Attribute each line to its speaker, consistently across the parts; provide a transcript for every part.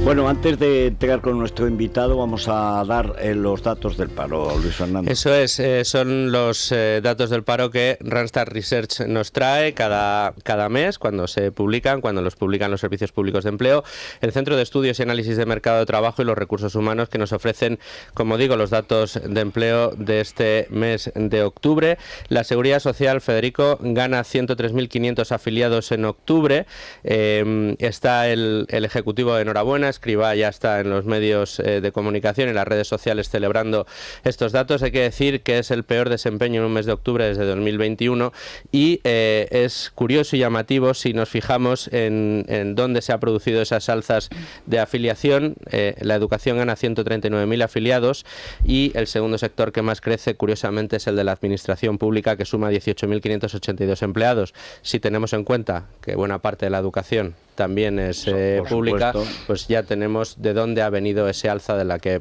Speaker 1: Bueno, antes de entrar con nuestro invitado, vamos a dar los datos del paro, Luis Fernando.
Speaker 2: Eso es, son los datos del paro que Randstad Research nos trae cada mes cuando los publican los servicios públicos de empleo, el Centro de Estudios y Análisis de Mercado de Trabajo y los Recursos Humanos, que nos ofrecen, como digo, los datos de empleo de este mes de octubre. La Seguridad Social, Federico, gana 103.500 afiliados en octubre. Está el Ejecutivo de enhorabuena. Escrivá ya está en los medios de comunicación y en las redes sociales celebrando estos datos. Hay que decir que es el peor desempeño en un mes de octubre desde 2021 y es curioso y llamativo si nos fijamos en dónde se han producido esas alzas de afiliación. La educación gana 139.000 afiliados y el segundo sector que más crece, curiosamente, es el de la administración pública, que suma 18.582 empleados. Si tenemos en cuenta que buena parte de la educación también es pública, pues ya tenemos de dónde ha venido ese alza del que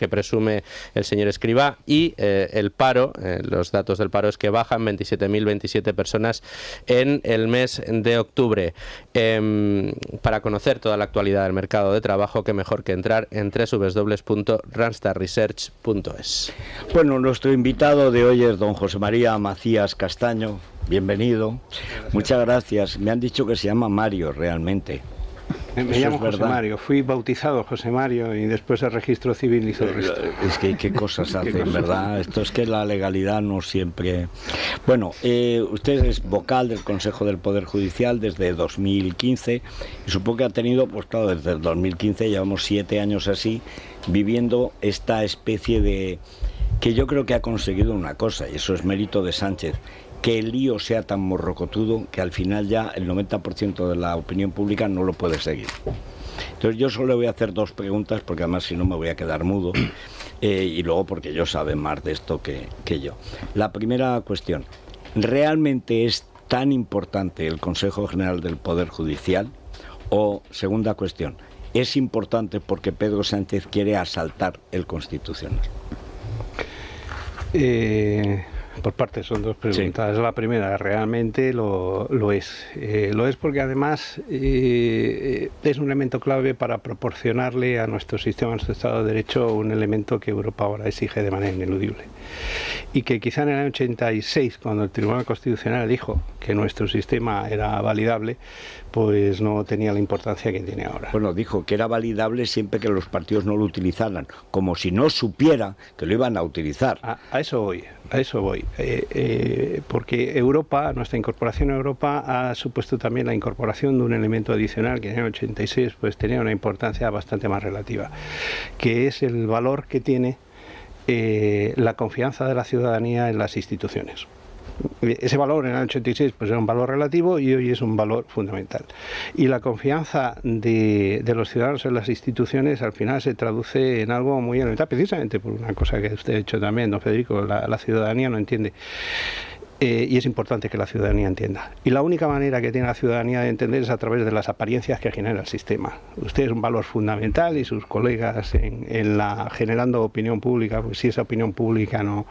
Speaker 2: presume el señor Escrivá. Y el paro, los datos del paro es que bajan 27.027 personas en el mes de octubre. Para conocer toda la actualidad del mercado de trabajo, qué mejor que entrar en www.randstadresearch.es.
Speaker 1: Bueno, nuestro invitado de hoy es don José María Macías Castaño. Bienvenido. Muchas gracias. Me han dicho que se llama Mario realmente.
Speaker 3: Me llamo José Mario, fui bautizado José Mario y después el registro civil hizo el resto.
Speaker 1: Es que qué cosas hacen, ¿verdad? Esto es que la legalidad no siempre... Bueno, usted es vocal del Consejo del Poder Judicial desde 2015 y supongo que ha tenido, pues claro, desde el 2015 llevamos 7 años así, viviendo esta especie de... que yo creo que ha conseguido una cosa, y eso es mérito de Sánchez, que el lío sea tan morrocotudo que al final ya el 90% de la opinión pública no lo puede seguir. Entonces yo solo le voy a hacer 2 preguntas, porque además si no me voy a quedar mudo, y luego porque ellos saben más de esto que yo. La primera cuestión, ¿realmente es tan importante el Consejo General del Poder Judicial? O, segunda cuestión, ¿es importante porque Pedro Sánchez quiere asaltar el Constitucional?
Speaker 3: Por parte son 2 preguntas. Sí. La primera, realmente lo es. Lo es porque además es un elemento clave para proporcionarle a nuestro sistema, a nuestro Estado de Derecho, un elemento que Europa ahora exige de manera ineludible. Y que quizá en el año 86, cuando el Tribunal Constitucional dijo que nuestro sistema era validable, pues no tenía la importancia que tiene ahora.
Speaker 1: Bueno, dijo que era validable siempre que los partidos no lo utilizaran, como si no supiera que lo iban a utilizar.
Speaker 3: A eso voy. Porque Europa, nuestra incorporación a Europa ha supuesto también la incorporación de un elemento adicional que en el 86 pues tenía una importancia bastante más relativa, que es el valor que tiene la confianza de la ciudadanía en las instituciones. Ese valor en el 86 pues era un valor relativo y hoy es un valor fundamental. Y la confianza de los ciudadanos en las instituciones al final se traduce en algo muy elemental, precisamente por una cosa que usted ha hecho también, don Federico, la ciudadanía no entiende. Y es importante que la ciudadanía entienda. Y la única manera que tiene la ciudadanía de entender es a través de las apariencias que genera el sistema. Usted es un valor fundamental y sus colegas generando opinión pública, pues si esa opinión pública no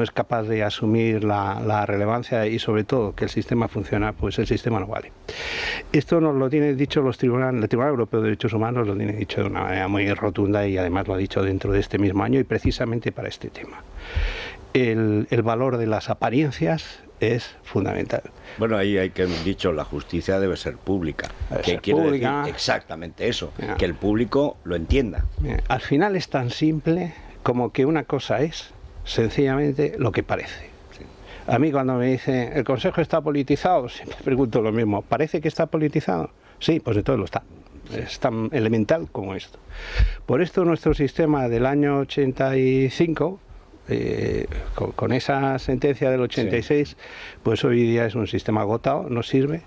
Speaker 3: es capaz de asumir la relevancia y sobre todo que el sistema funciona, pues el sistema no vale. Esto nos lo tiene dicho el Tribunal Europeo de Derechos Humanos, lo tiene dicho de una manera muy rotunda y además lo ha dicho dentro de este mismo año y precisamente para este tema. El valor de las apariencias es fundamental.
Speaker 1: Bueno, ahí hay que haber dicho, la justicia debe ser pública. ¿Qué quiere decir? Exactamente eso, que el público lo entienda.
Speaker 3: Al final es tan simple como que una cosa es sencillamente lo que parece. Sí. A mí cuando me dicen, ¿el Consejo está politizado? Siempre pregunto lo mismo, ¿parece que está politizado? Sí, pues entonces lo está. Es tan elemental como esto. Por esto nuestro sistema del año 85... con esa sentencia del 86, sí, pues hoy día es un sistema agotado, no sirve,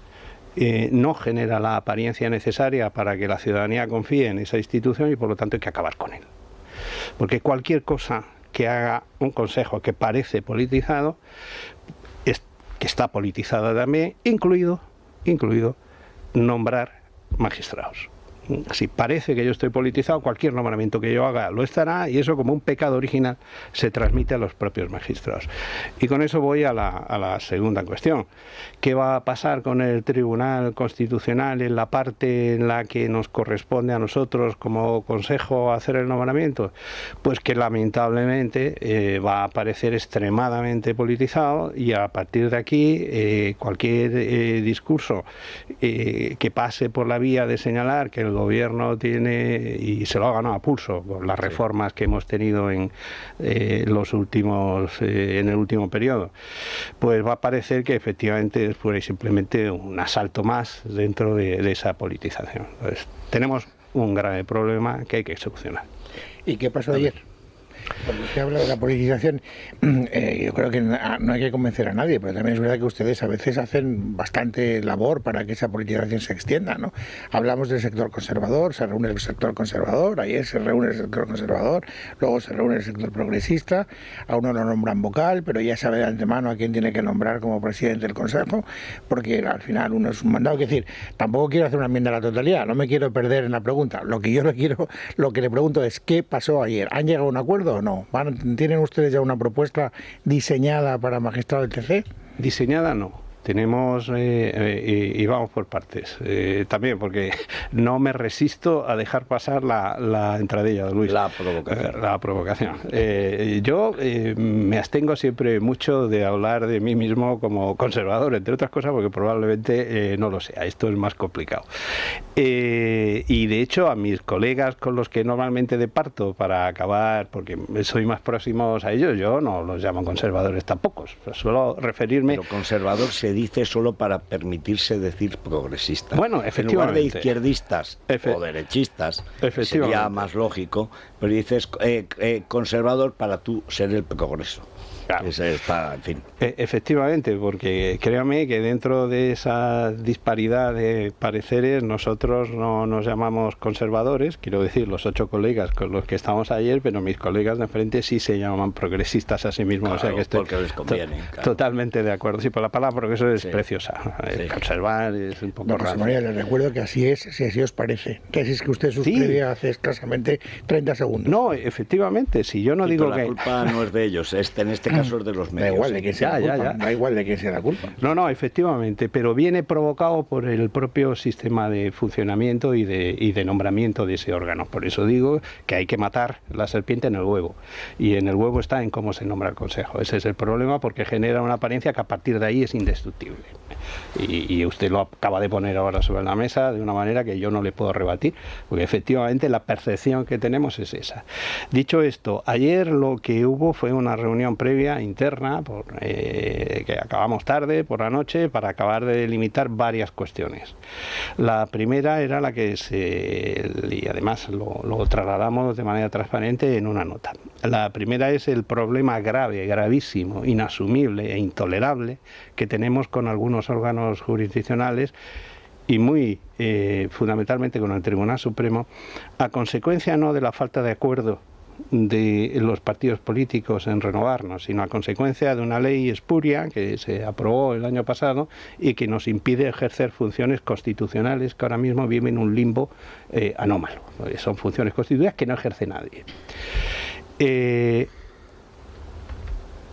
Speaker 3: no genera la apariencia necesaria para que la ciudadanía confíe en esa institución y por lo tanto hay que acabar con él. Porque cualquier cosa que haga un consejo que parece politizado, que está politizada también, incluido nombrar magistrados. Si parece que yo estoy politizado, cualquier nombramiento que yo haga lo estará, y eso, como un pecado original, se transmite a los propios magistrados. Y con eso voy a la segunda cuestión. ¿Qué va a pasar con el Tribunal Constitucional en la parte en la que nos corresponde a nosotros como Consejo hacer el nombramiento? Pues que lamentablemente va a parecer extremadamente politizado, y a partir de aquí cualquier discurso que pase por la vía de señalar que el gobierno tiene, y se lo ha ganado a pulso con las reformas que hemos tenido en en el último periodo, pues va a parecer que efectivamente es pura y simplemente un asalto más dentro de esa politización. Entonces, tenemos un grave problema que hay que solucionar.
Speaker 4: ¿Y qué pasó ayer? Cuando usted habla de la politización, yo creo que no hay que convencer a nadie, pero también es verdad que ustedes a veces hacen bastante labor para que esa politización se extienda, ¿no? Hablamos del sector conservador, se reúne el sector conservador, ayer se reúne el sector conservador, luego se reúne el sector progresista, a uno lo nombran vocal, pero ya sabe de antemano a quién tiene que nombrar como presidente del Consejo, porque al final uno es un mandado. Es decir, tampoco quiero hacer una enmienda a la totalidad, no me quiero perder en la pregunta. Lo que le pregunto es, ¿qué pasó ayer? ¿Han llegado a un acuerdo o no? ¿Tienen ustedes ya una propuesta diseñada para magistrado del TC?
Speaker 3: Diseñada no. Tenemos, y vamos por partes, también porque no me resisto a dejar pasar la entradilla de Luis.
Speaker 1: La provocación.
Speaker 3: La provocación. Yo me abstengo siempre mucho de hablar de mí mismo como conservador, entre otras cosas porque probablemente no lo sea, esto es más complicado. Y de hecho a mis colegas con los que normalmente departo para acabar, porque soy más próximos a ellos, yo no los llamo conservadores tampoco, suelo referirme...
Speaker 1: Pero conservador se dice solo para permitirse decir progresista.
Speaker 3: Bueno,
Speaker 1: en lugar de
Speaker 3: efectivamente.
Speaker 1: izquierdistas o derechistas,
Speaker 3: Efectivamente.
Speaker 1: sería más lógico, pero dices conservador para tú ser el progreso.
Speaker 3: Claro.
Speaker 1: Está, en fin.
Speaker 3: Efectivamente, porque créame que dentro de esa disparidad de pareceres nosotros no nos llamamos conservadores, quiero decir, los 8 colegas con los que estamos ayer, pero mis colegas de frente sí se llaman progresistas a sí mismos,
Speaker 1: Claro,
Speaker 3: o sea que estoy
Speaker 1: porque les conviene, claro.
Speaker 3: totalmente de acuerdo. Sí, por la palabra progreso es preciosa.
Speaker 1: Sí.
Speaker 3: Conservar es un poco
Speaker 4: No, José
Speaker 3: raro.
Speaker 4: María, les recuerdo que así es, si así os parece, que así es que usted suscribía hace escasamente 30 segundos.
Speaker 3: No, efectivamente, si yo no digo
Speaker 1: la
Speaker 3: que...
Speaker 1: culpa no es de ellos, en este caso es de los
Speaker 4: Da
Speaker 1: medios.
Speaker 4: igual de quién sea la culpa, da igual de quién sea la culpa.
Speaker 3: No, efectivamente, pero viene provocado por el propio sistema de funcionamiento y de nombramiento de ese órgano. Por eso digo que hay que matar la serpiente en el huevo. Y en el huevo está en cómo se nombra el Consejo. Ese es el problema, porque genera una apariencia que a partir de ahí es indestructible. Y usted lo acaba de poner ahora sobre la mesa de una manera que yo no le puedo rebatir, porque efectivamente la percepción que tenemos es esa. Dicho esto, ayer lo que hubo fue una reunión previa interna, que acabamos tarde por la noche, para acabar de delimitar varias cuestiones. La primera era la que y además lo trasladamos de manera transparente en una nota. La primera es el problema grave, gravísimo, inasumible e intolerable que tenemos con algunos órganos jurisdiccionales, y muy fundamentalmente con el Tribunal Supremo, a consecuencia no de la falta de acuerdo de los partidos políticos en renovarnos, sino a consecuencia de una ley espuria que se aprobó el año pasado y que nos impide ejercer funciones constitucionales que ahora mismo viven un limbo anómalo. Son funciones constitucionales que no ejerce nadie.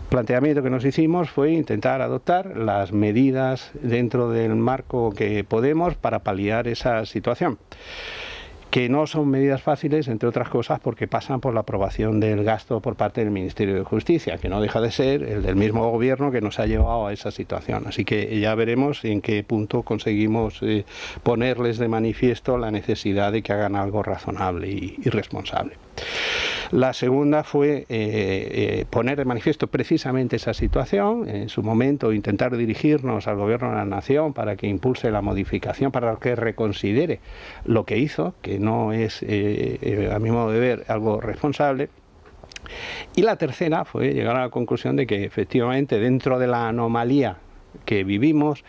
Speaker 3: Planteamiento que nos hicimos fue intentar adoptar las medidas dentro del marco que podemos para paliar esa situación, que no son medidas fáciles, entre otras cosas, porque pasan por la aprobación del gasto por parte del Ministerio de Justicia, que no deja de ser el del mismo gobierno que nos ha llevado a esa situación. Así que ya veremos en qué punto conseguimos ponerles de manifiesto la necesidad de que hagan algo razonable y responsable. La segunda fue poner de manifiesto precisamente esa situación, en su momento intentar dirigirnos al Gobierno de la Nación para que impulse la modificación, para que reconsidere lo que hizo, que no es, a mi modo de ver, algo responsable. Y la tercera fue llegar a la conclusión de que efectivamente dentro de la anomalía que vivimos,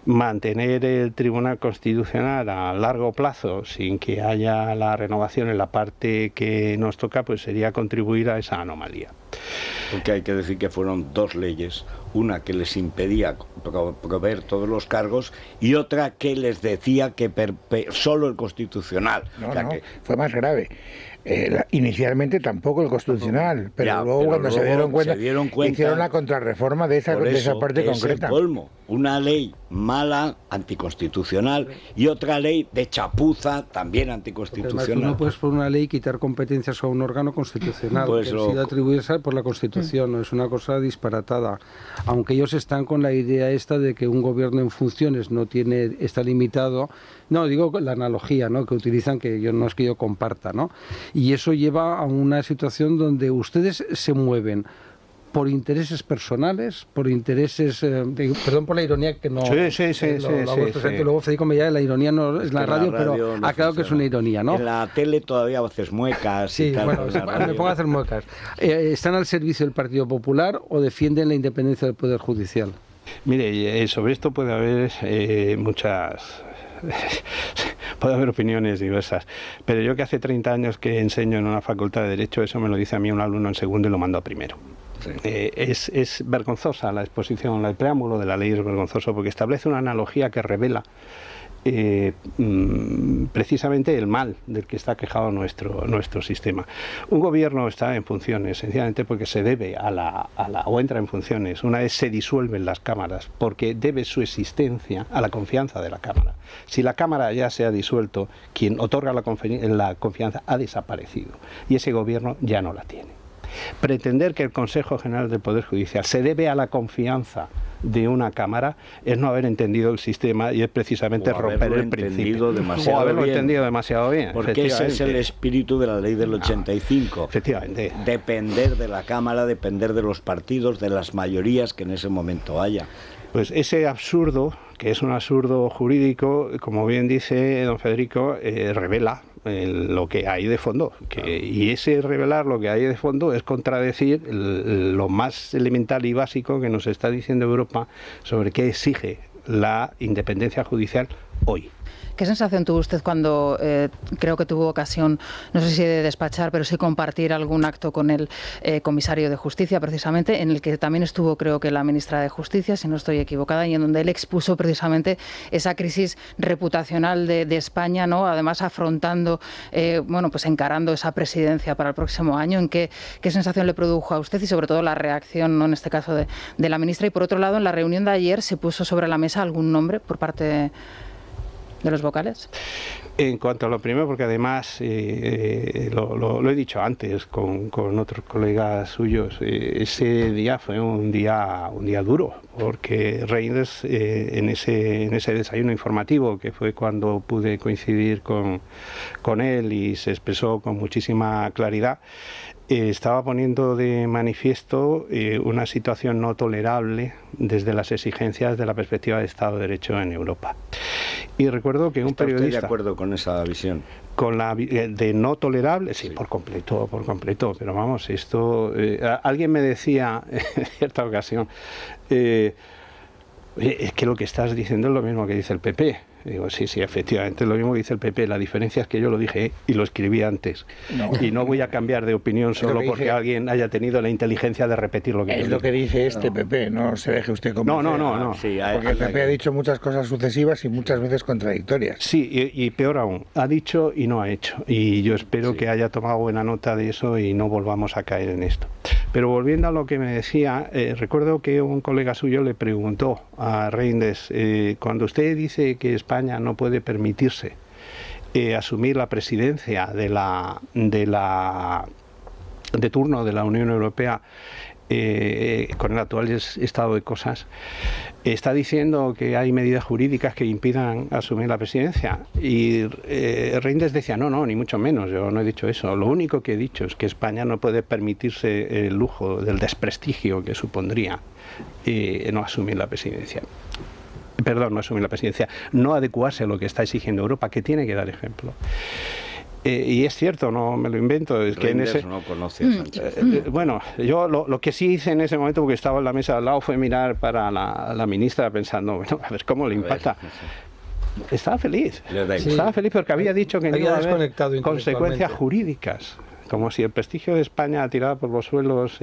Speaker 3: mantener el Tribunal Constitucional a largo plazo sin que haya la renovación en la parte que nos toca, pues sería contribuir a esa anomalía.
Speaker 1: Porque hay que decir que fueron 2 leyes una que les impedía proveer todos los cargos y otra que les decía que solo el Constitucional.
Speaker 4: No,
Speaker 1: O sea
Speaker 4: no,
Speaker 1: que,
Speaker 4: fue más grave. Inicialmente tampoco el Constitucional, pero
Speaker 1: ya,
Speaker 4: luego
Speaker 1: pero
Speaker 4: cuando
Speaker 1: luego
Speaker 4: se dieron cuenta hicieron la contrarreforma de esa parte
Speaker 1: es
Speaker 4: concreta.
Speaker 1: el colmo. Una ley mala, anticonstitucional, y otra ley de chapuza, también anticonstitucional.
Speaker 5: Tú no puedes por una ley quitar competencias a un órgano constitucional
Speaker 1: Pues
Speaker 5: que ha sido atribuidas por la Constitución, no es una cosa disparatada. Aunque ellos están con la idea esta de que un gobierno en funciones está limitado. No, digo la analogía, ¿no?, que utilizan, que yo no es que yo comparta, ¿no? Y eso lleva a una situación donde ustedes se mueven por intereses personales, por intereses... perdón por la ironía, que no...
Speaker 3: Sí.
Speaker 5: Luego Federico me llama, la ironía no es la radio, pero
Speaker 1: no
Speaker 5: ha quedado que es una ironía, ¿no?
Speaker 1: En la tele todavía haces muecas
Speaker 5: Sí,
Speaker 1: y tal.
Speaker 5: bueno, me pongo a hacer muecas. ¿Están al servicio del Partido Popular o defienden la independencia del Poder Judicial?
Speaker 3: Mire, sobre esto puede haber puede haber opiniones diversas, pero yo que hace 30 años que enseño en una facultad de Derecho, eso me lo dice a mí un alumno en segundo y lo mando a primero. Sí. Es vergonzosa la exposición, el preámbulo de la ley es vergonzoso porque establece una analogía que revela precisamente el mal del que está quejado nuestro sistema. Un gobierno está en funciones sencillamente porque se debe o entra en funciones una vez se disuelven las cámaras, porque debe su existencia a la confianza de la Cámara. Si la Cámara ya se ha disuelto, quien otorga la confianza ha desaparecido y ese gobierno ya no la tiene. Pretender que el Consejo General del Poder Judicial se debe a la confianza de una Cámara es no haber entendido el sistema y es precisamente romper el principio. O haberlo entendido demasiado bien.
Speaker 1: Porque ese es el espíritu de la ley del 85.
Speaker 3: Efectivamente.
Speaker 1: Depender de la Cámara, depender de los partidos, de las mayorías que en ese momento haya.
Speaker 3: Pues ese absurdo, que es un absurdo jurídico, como bien dice don Federico, revela lo que hay de fondo. Y ese revelar lo que hay de fondo es contradecir lo más elemental y básico que nos está diciendo Europa sobre qué exige la independencia judicial hoy.
Speaker 6: ¿Qué sensación tuvo usted cuando creo que tuvo ocasión, no sé si de despachar, pero sí compartir algún acto con el comisario de Justicia, precisamente, en el que también estuvo, creo que la ministra de Justicia, si no estoy equivocada, y en donde él expuso precisamente esa crisis reputacional de España, ¿no? Además afrontando, pues encarando esa presidencia para el próximo año? ¿Qué sensación le produjo a usted y sobre todo la reacción, ¿no?, en este caso de la ministra? Y por otro lado, en la reunión de ayer se puso sobre la mesa algún nombre por parte de los vocales.
Speaker 3: En cuanto a lo primero, porque además lo he dicho antes con otros colegas suyos, ese día fue un día duro, porque Reinders en ese desayuno informativo, que fue cuando pude coincidir con él y se expresó con muchísima claridad, estaba poniendo de manifiesto una situación no tolerable desde las exigencias de la perspectiva de Estado de Derecho en Europa. Y recuerdo que un periodista...
Speaker 1: ¿Está usted de acuerdo con esa visión?
Speaker 3: Con la de no tolerable, sí, por completo, pero vamos, esto... alguien me decía en cierta ocasión, es que lo que estás diciendo es lo mismo que dice el PP. Digo, sí, efectivamente, lo mismo que dice el PP. La diferencia es que yo lo dije y lo escribí antes. Y no voy a cambiar de opinión solo porque alguien haya tenido la inteligencia de repetir lo que yo
Speaker 4: es lo que dice este PP, no se deje usted convencer.
Speaker 3: No.
Speaker 1: Sí,
Speaker 4: porque el PP ha dicho muchas cosas sucesivas y muchas veces contradictorias.
Speaker 3: Sí, y peor aún, ha dicho y no ha hecho. Y yo espero que haya tomado buena nota de eso y no volvamos a caer en esto. Pero volviendo a lo que me decía, recuerdo que un colega suyo le preguntó a Reinders, cuando usted dice que España no puede permitirse asumir la presidencia de turno de la Unión Europea con el actual estado de cosas, está diciendo que hay medidas jurídicas que impidan asumir la presidencia. Y Reinders decía, no, ni mucho menos, yo no he dicho eso. Lo único que he dicho es que España no puede permitirse el lujo del desprestigio que supondría no asumir la presidencia. No adecuarse a lo que está exigiendo Europa, que tiene que dar ejemplo. Y es cierto, no me lo invento, es que en ese...
Speaker 1: no conoce a Sánchez.
Speaker 3: Bueno, yo lo que sí hice en ese momento, porque estaba en la mesa al lado, fue mirar para la ministra pensando, bueno, a ver cómo le impacta. Estaba feliz porque había dicho que no iba a haber consecuencias jurídicas. como si el prestigio de España tirado por los suelos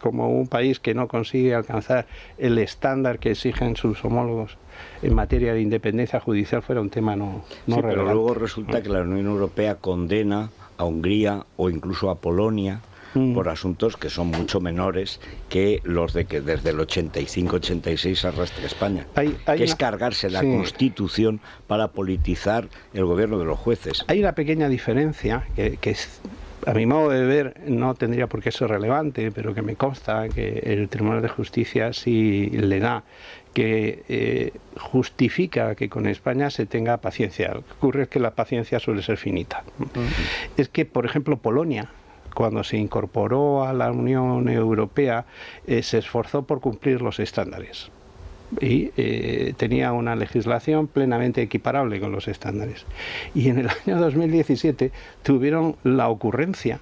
Speaker 3: como un país que no consigue alcanzar el estándar que exigen sus homólogos en materia de independencia judicial fuera un tema no relevante.
Speaker 1: Pero luego resulta que la Unión Europea condena a Hungría o incluso a Polonia por asuntos que son mucho menores que los de que desde el 85-86 arrastra España, que es cargarse la Constitución para politizar el gobierno de los jueces.
Speaker 3: Hay una pequeña diferencia que a mi modo de ver no tendría por qué ser relevante, pero que me consta que el Tribunal de Justicia sí le da, que justifica que con España se tenga paciencia. Lo que ocurre es que la paciencia suele ser finita. Es que, por ejemplo, Polonia, cuando se incorporó a la Unión Europea, se esforzó por cumplir los estándares y tenía una legislación plenamente equiparable con los estándares. Y en el año 2017 tuvieron la ocurrencia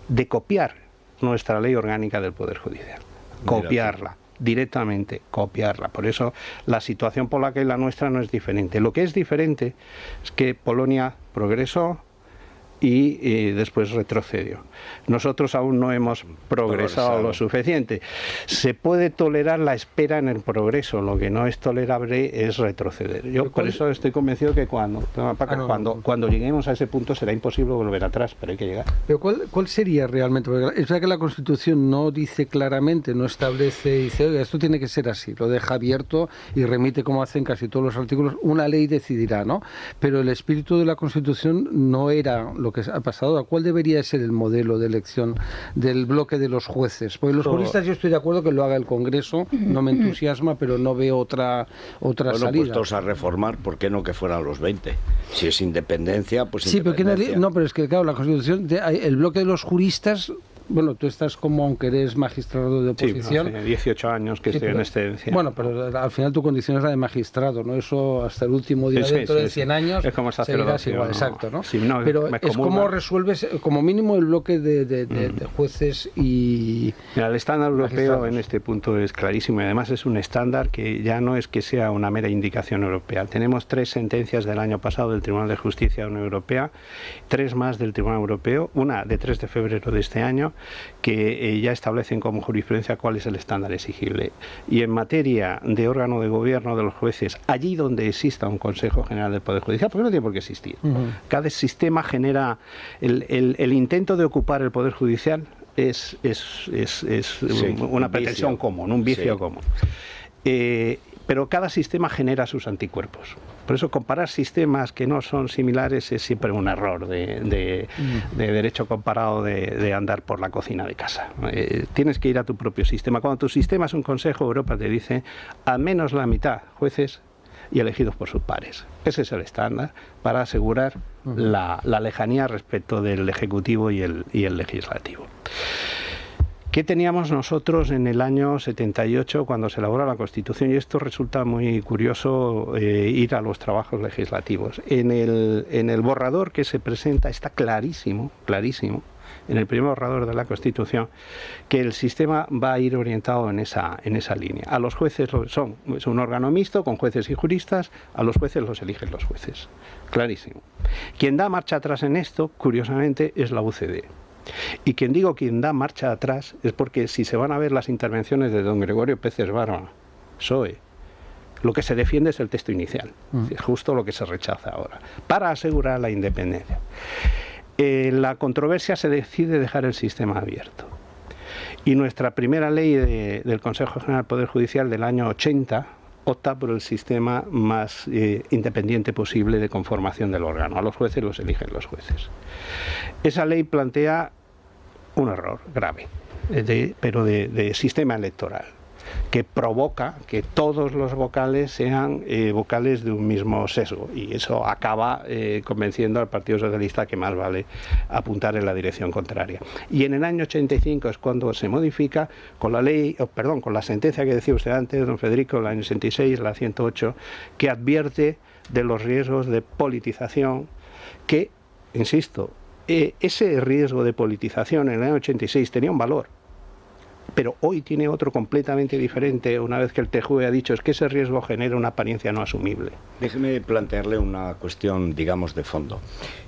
Speaker 3: de copiar nuestra ley orgánica del Poder Judicial. Copiarla. Directamente copiarla. Por eso la situación polaca y la nuestra no es diferente. Lo que es diferente es que Polonia progresó y después retrocedió. Nosotros aún no hemos progresado lo suficiente. Se puede tolerar la espera en el progreso, lo que no es tolerable es retroceder. Yo por eso estoy convencido que cuando lleguemos a ese punto será imposible volver atrás, pero hay que llegar.
Speaker 5: Pero ¿cuál sería realmente? Porque es verdad que la Constitución no dice claramente, no establece, dice, oiga, esto tiene que ser así, lo deja abierto y remite, como hacen casi todos los artículos, una ley decidirá, ¿no? Pero el espíritu de la Constitución no era lo que ha pasado. ¿A cuál debería ser el modelo de elección del bloque de los jueces? Porque los juristas, yo estoy de acuerdo que lo haga el Congreso, no me entusiasma, pero no veo otra salida.
Speaker 1: Puestos a reformar, ¿por qué no que fueran los 20? Si es independencia, pues
Speaker 5: sí,
Speaker 1: independencia.
Speaker 5: Pero es que claro, la Constitución, el bloque de los juristas. Bueno, tú estás como, aunque eres magistrado de oposición...
Speaker 3: Sí, hace 18 años que estoy en excedencia.
Speaker 5: Bueno, pero al final tu condición es la de magistrado, ¿no? Eso hasta el último día, dentro de 100 años,
Speaker 3: es como
Speaker 5: seguirás igual, exacto, ¿no?
Speaker 3: Sí, no,
Speaker 5: pero es como resuelves, como mínimo, el bloque de jueces y...
Speaker 3: Mira, el estándar europeo en este punto es clarísimo y además es un estándar que ya no es que sea una mera indicación europea. Tenemos 3 sentencias del año pasado del Tribunal de Justicia de la Unión Europea, 3 más del Tribunal Europeo, una de 3 de febrero de este año, que ya establecen como jurisprudencia cuál es el estándar exigible. Y en materia de órgano de gobierno de los jueces, allí donde exista un Consejo General del Poder Judicial, porque no tiene por qué existir. Cada sistema genera el intento de ocupar el Poder Judicial es una pretensión común, un vicio común. Pero cada sistema genera sus anticuerpos. Por eso comparar sistemas que no son similares es siempre un error de derecho comparado de andar por la cocina de casa. Tienes que ir a tu propio sistema. Cuando tu sistema es un Consejo, Europa te dice al menos la mitad jueces y elegidos por sus pares. Ese es el estándar para asegurar la lejanía respecto del Ejecutivo y el Legislativo. ¿Qué teníamos nosotros en el año 78 cuando se elaboró la Constitución? Y esto resulta muy curioso ir a los trabajos legislativos. En el borrador que se presenta está clarísimo, en el primer borrador de la Constitución, que el sistema va a ir orientado en esa línea. A los jueces es un órgano mixto con jueces y juristas, a los jueces los eligen los jueces. Clarísimo. Quien da marcha atrás en esto, curiosamente, es la UCD. Y quien da marcha atrás es porque si se van a ver las intervenciones de don Gregorio Peces Barba, PSOE, lo que se defiende es el texto inicial, es justo lo que se rechaza ahora, para asegurar la independencia. La controversia se decide dejar el sistema abierto. Y nuestra primera ley del Consejo General del Poder Judicial del año 80 opta por el sistema más independiente posible de conformación del órgano. A los jueces los eligen los jueces. Esa ley plantea un error grave, pero de sistema electoral, que provoca que todos los vocales sean vocales de un mismo sesgo, y eso acaba convenciendo al Partido Socialista que más vale apuntar en la dirección contraria. Y en el año 85 es cuando se modifica con la sentencia que decía usted antes, don Federico, la año 66, la 108, que advierte de los riesgos de politización que, insisto, ese riesgo de politización en el año 86 tenía un valor, pero hoy tiene otro completamente diferente una vez que el TJUE ha dicho es que ese riesgo genera una apariencia no asumible.
Speaker 1: Déjeme plantearle una cuestión, digamos, de fondo,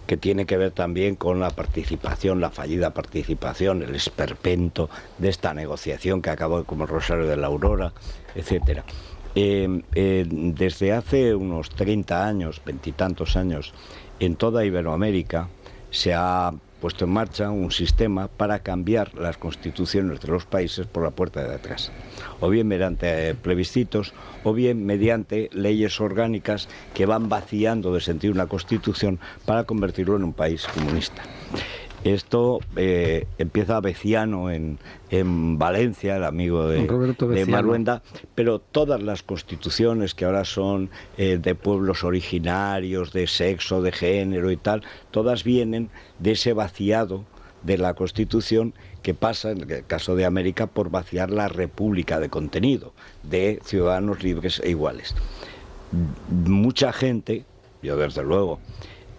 Speaker 1: que tiene que ver también con la participación, la fallida participación, el esperpento de esta negociación que acabó como el Rosario de la Aurora, etcétera. Desde hace unos 30 años, 20 y tantos años, en toda Iberoamérica se ha puesto en marcha un sistema para cambiar las constituciones de los países por la puerta de atrás, o bien mediante plebiscitos, o bien mediante leyes orgánicas que van vaciando de sentido una constitución para convertirlo en un país comunista. Esto empieza Veciano en Valencia, el amigo de Maruenda, pero todas las constituciones que ahora son de pueblos originarios, de sexo, de género y tal, todas vienen de ese vaciado de la Constitución que pasa, en el caso de América, por vaciar la república de contenido, de ciudadanos libres e iguales. Mucha gente, yo desde luego,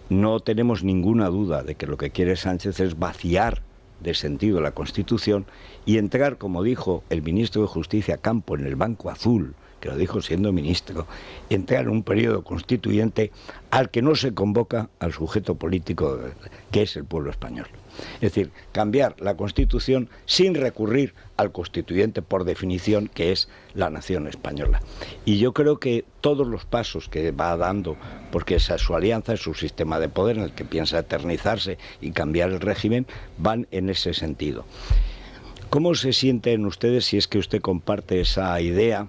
Speaker 1: no tenemos ninguna duda de que lo que quiere Sánchez es vaciar de sentido la Constitución y entrar, como dijo el ministro de Justicia Campo en el Banco Azul, que lo dijo siendo ministro, entrar en un periodo constituyente al que no se convoca al sujeto político que es el pueblo español. Es decir, cambiar la Constitución sin recurrir al constituyente por definición, que es la nación española. Y yo creo que todos los pasos que va dando, porque esa es su alianza, es su sistema de poder en el que piensa eternizarse y cambiar el régimen, van en ese sentido. ¿Cómo se sienten ustedes, si es que usted comparte esa idea,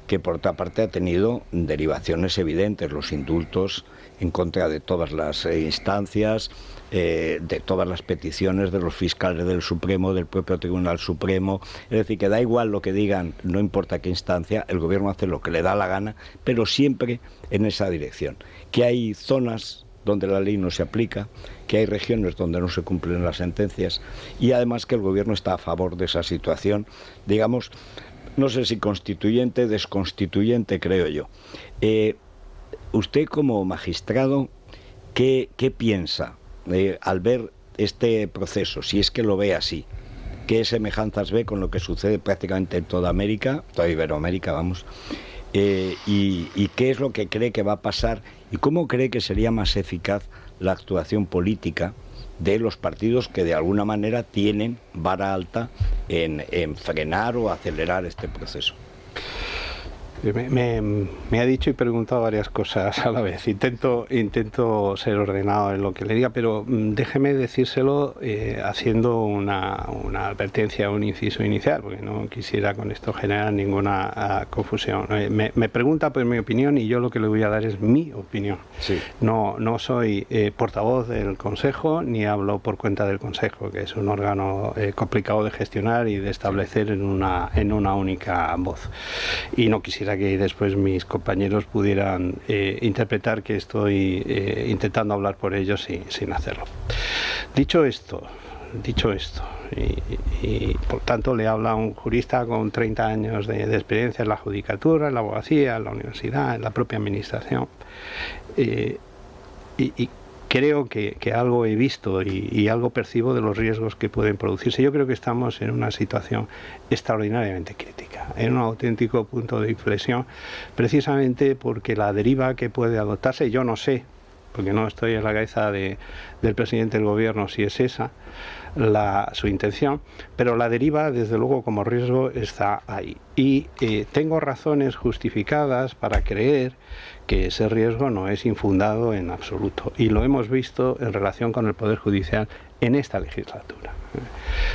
Speaker 1: que por otra parte ha tenido derivaciones evidentes, los indultos en contra de todas las instancias, de todas las peticiones de los fiscales del Supremo, del propio Tribunal Supremo? Es decir, que da igual lo que digan, no importa qué instancia, el gobierno hace lo que le da la gana, pero siempre en esa dirección. Que hay zonas donde la ley no se aplica, que hay regiones donde no se cumplen las sentencias, y además que el gobierno está a favor de esa situación, digamos, no sé si constituyente, desconstituyente, creo yo. Usted como magistrado, ¿qué piensa al ver este proceso, si es que lo ve así? ¿Qué semejanzas ve con lo que sucede prácticamente en toda América, toda Iberoamérica, vamos? ¿Y qué es lo que cree que va a pasar? ¿Y cómo cree que sería más eficaz la actuación política de los partidos que de alguna manera tienen vara alta en frenar o acelerar este proceso?
Speaker 3: Me ha dicho y preguntado varias cosas a la vez. Intento ser ordenado en lo que le diga, pero déjeme decírselo haciendo una advertencia, un inciso inicial, porque no quisiera con esto generar ninguna confusión. Me pregunta por mi opinión y yo lo que le voy a dar es mi opinión. Sí. No soy portavoz del Consejo ni hablo por cuenta del Consejo, que es un órgano complicado de gestionar y de establecer en una única voz. Y no quisiera que después mis compañeros pudieran interpretar que estoy intentando hablar por ellos sin hacerlo. Dicho esto, y por tanto le habla un jurista con 30 años de experiencia en la judicatura, en la abogacía, en la universidad, en la propia administración, y creo que algo he visto y algo percibo de los riesgos que pueden producirse. Yo creo que estamos en una situación extraordinariamente crítica, en un auténtico punto de inflexión, precisamente porque la deriva que puede adoptarse, yo no sé, porque no estoy en la cabeza del presidente del gobierno si es esa su intención, pero la deriva desde luego como riesgo está ahí. Y tengo razones justificadas para creer que ese riesgo no es infundado en absoluto. Y lo hemos visto en relación con el Poder Judicial en esta legislatura.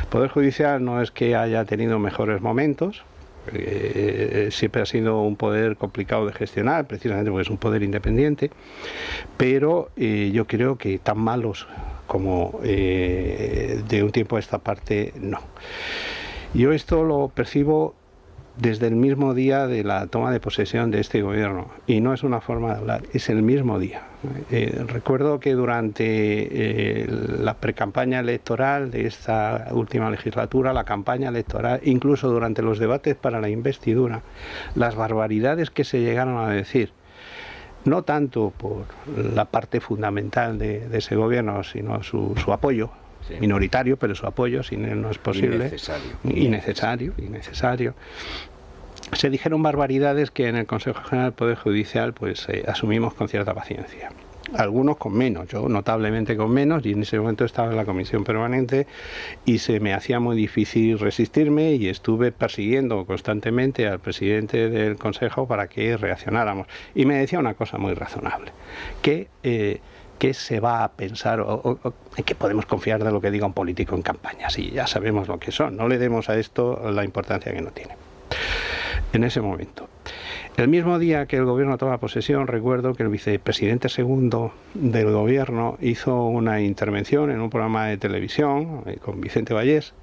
Speaker 3: El Poder Judicial no es que haya tenido mejores momentos, siempre ha sido un poder complicado de gestionar, precisamente porque es un poder independiente, pero yo creo que tan malos como de un tiempo a esta parte, no. Yo esto lo percibo desde el mismo día de la toma de posesión de este gobierno, y no es una forma de hablar, es el mismo día. Recuerdo que durante la precampaña electoral de esta última legislatura, la campaña electoral, incluso durante los debates para la investidura, las barbaridades que se llegaron a decir, no tanto por la parte fundamental de ese gobierno, sino su apoyo,
Speaker 1: Sí.
Speaker 3: Minoritario, pero su apoyo sin él no es posible. Innecesario. Se dijeron barbaridades que en el Consejo General del Poder Judicial pues asumimos con cierta paciencia. Algunos con menos, yo notablemente con menos, y en ese momento estaba en la comisión permanente y se me hacía muy difícil resistirme y estuve persiguiendo constantemente al presidente del Consejo para que reaccionáramos. Y me decía una cosa muy razonable, que ¿qué se va a pensar o en qué podemos confiar de lo que diga un político en campaña? Sí, ya sabemos lo que son, no le demos a esto la importancia que no tiene. En ese momento. El mismo día que el gobierno toma posesión, recuerdo que el vicepresidente segundo del gobierno hizo una intervención en un programa de televisión con Vicente Vallés,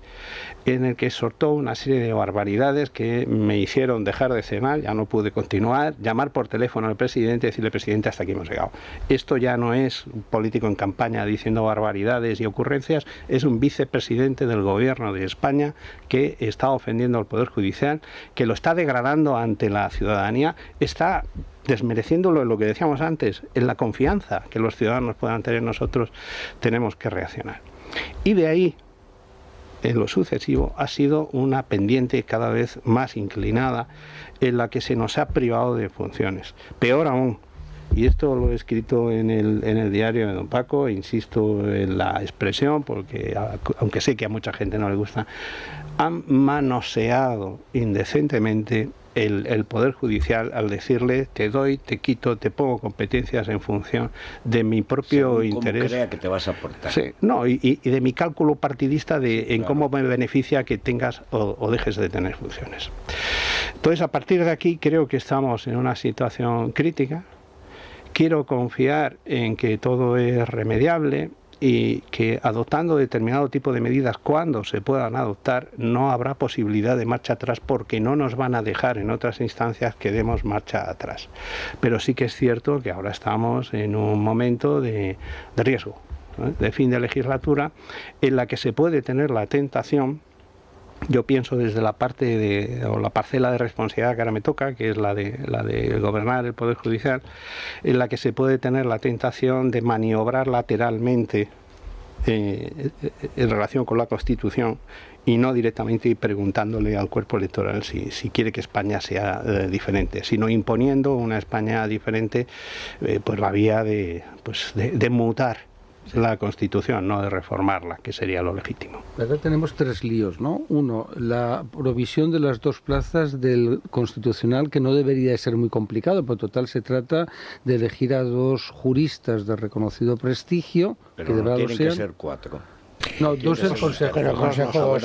Speaker 3: en el que soltó una serie de barbaridades que me hicieron dejar de cenar, ya no pude continuar, llamar por teléfono al presidente y decirle: presidente, hasta aquí hemos llegado. Esto ya no es un político en campaña diciendo barbaridades y ocurrencias, es un vicepresidente del gobierno de España que está ofendiendo al Poder Judicial, que lo está degradando ante la ciudadanía, está desmereciéndolo en lo que decíamos antes, en la confianza que los ciudadanos puedan tener en nosotros. Tenemos que reaccionar. Y de ahí, en lo sucesivo, ha sido una pendiente cada vez más inclinada en la que se nos ha privado de funciones. Peor aún, y esto lo he escrito en el diario de don Paco, insisto en la expresión porque aunque sé que a mucha gente no le gusta, han manoseado indecentemente el Poder Judicial al decirle: te doy, te quito, te pongo competencias en función de mi propio interés.
Speaker 1: Como crea que te vas a aportar.
Speaker 3: Sí, no, y de mi cálculo partidista en cómo me beneficia que tengas o dejes de tener funciones. Entonces, a partir de aquí creo que estamos en una situación crítica. Quiero confiar en que todo es remediable y que adoptando determinado tipo de medidas cuando se puedan adoptar no habrá posibilidad de marcha atrás, porque no nos van a dejar en otras instancias que demos marcha atrás. Pero sí que es cierto que ahora estamos en un momento de riesgo, ¿no?, de fin de legislatura, en la que se puede tener la tentación. Yo pienso desde la parte o la parcela de responsabilidad que ahora me toca, que es la de gobernar el Poder Judicial, en la que se puede tener la tentación de maniobrar lateralmente en relación con la Constitución y no directamente preguntándole al cuerpo electoral si quiere que España sea diferente, sino imponiendo una España diferente por la vía de mutar la Constitución, no de reformarla, que sería lo legítimo.
Speaker 5: Ahora tenemos tres líos, ¿no? Uno, la provisión de las 2 plazas del Constitucional, que no debería de ser muy complicado, porque total se trata de elegir a 2 juristas de reconocido prestigio.
Speaker 1: Pero
Speaker 5: que
Speaker 1: no tienen que
Speaker 5: sean
Speaker 1: ser 4.
Speaker 5: No, 2 el Consejo.
Speaker 4: Pero el Consejo,